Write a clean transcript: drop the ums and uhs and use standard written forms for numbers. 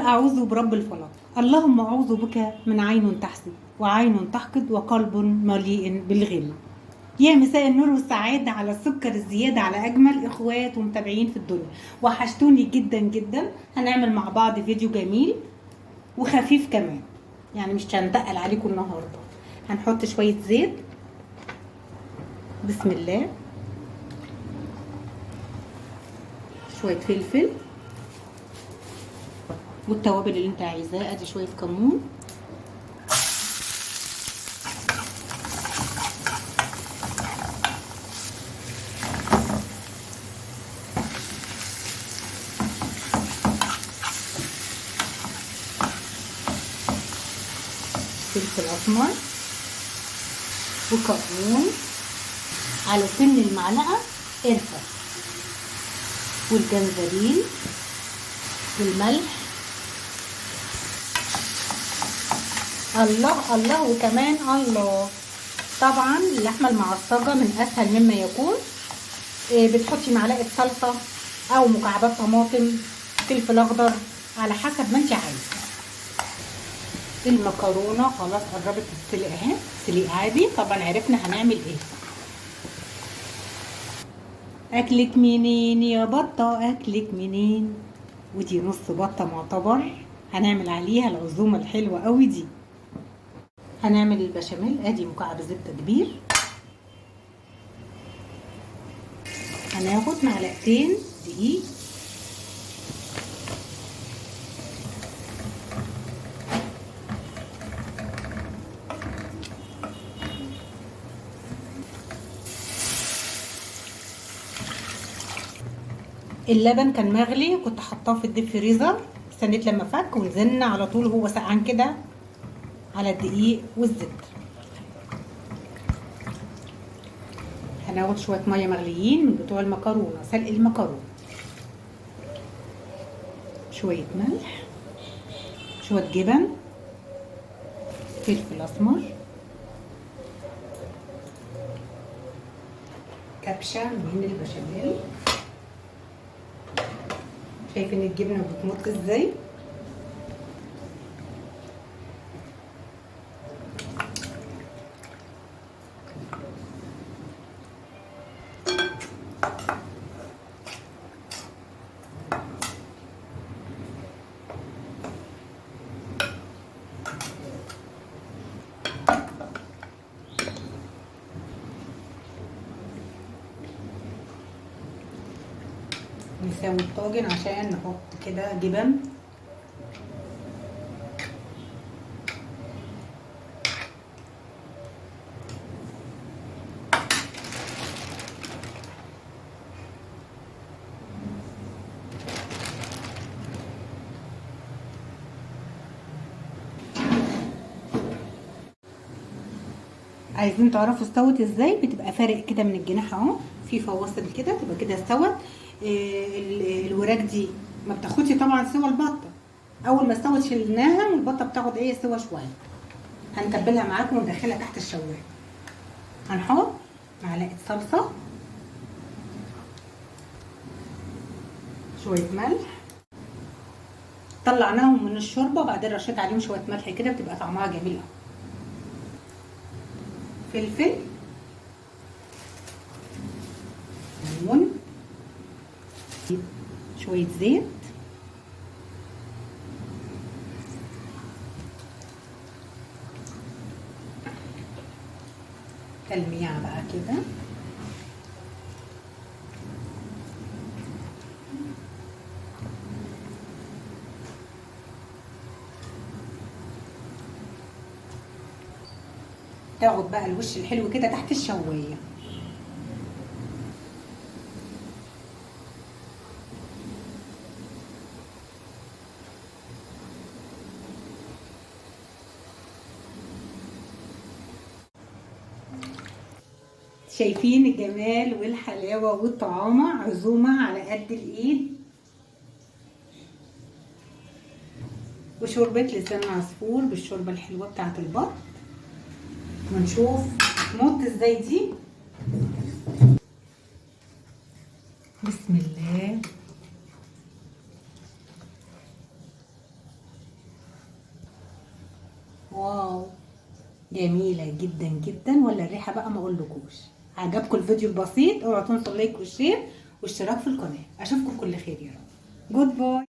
أعوذ برب الفلق. اللهم أعوذ بك من عين تحسد وعين تحقد وقلب مليء بالغل. يا مساء النور والسعادة على السكر الزيادة على أجمل إخوات ومتابعين في الدنيا. وحشتوني جدا جدا. هنعمل مع بعض فيديو جميل وخفيف كمان، يعني مش هنتقل عليكم النهاردة. هنحط شوية زيت، بسم الله، شوية فلفل والتوابل اللي انت عايزاه. ادي شويه كمون، فلفل اسمر وكمون على سن المعلقه، قرفه والجنزبيل والملح. الله الله وكمان الله. طبعا اللحمه المعصجه من اسهل مما يكون. بتحطي معلقه صلصه او مكعبات طماطم، فلفل اخضر على حسب ما انت عايزه. المكرونه خلاص قربت تتسلق اهي، سليق عادي. طبعا عرفنا هنعمل ايه. اكلك منين يا بطه، اكلك منين. ودي نص بطه معتبر، هنعمل عليها العزومه الحلوه قوي دي. هنعمل البشاميل. ادي مكعب زبده كبير، هناخد معلقتين دقيق، اللبن كان مغلي كنت حطاه في الديب فريزر، استنيت لما فك ونزلنا على طول هو سقعان كده على الدقيق والزبده. هناخد شويه ميه مغليين من بتوع المكرونه، سلق المكرونه، شويه ملح، شويه جبن، فلفل اسمر، كبشه من البشاميل. شايفين الجبنه بتمط ازاي؟ نسوي الطاجن عشان نحط كده جبن. عايزين تعرفوا استوت ازاي؟ بتبقى فارق كده من الجناح اهو، في فواصل كده تبقى كده استوت. الوراك دي ما بتاخدش طبعا سوا البطه. اول ما استوت شلناها والبطه بتاخد ايه سوا شويه. هنتبلها معاكم وندخلها تحت الشوايه. هنحط معلقه صلصه، شويه ملح، طلعناهم من الشوربه وبعدين رشيت عليهم شويه ملح كده بتبقى طعمها جميل قوي. فلفل، ليمون، شويه زيت، تلميع بقى كده، تاخد بقى الوش الحلو كده تحت الشوايه. شايفين الجمال والحلاوه والطعامه؟ عزومه على قد الايد. وشوربه لسان عصفور بالشوربه الحلوه بتاعه البط. ونشوف تموت ازاي دي. بسم الله. جميلة جدا جدا، ولا الريحة بقى ما اقولكوش. عجبكم الفيديو البسيط؟ اوعوا تنسوا اللايك والشير واشتراك في القناة. اشوفكم كل خير يا رب. جود باي.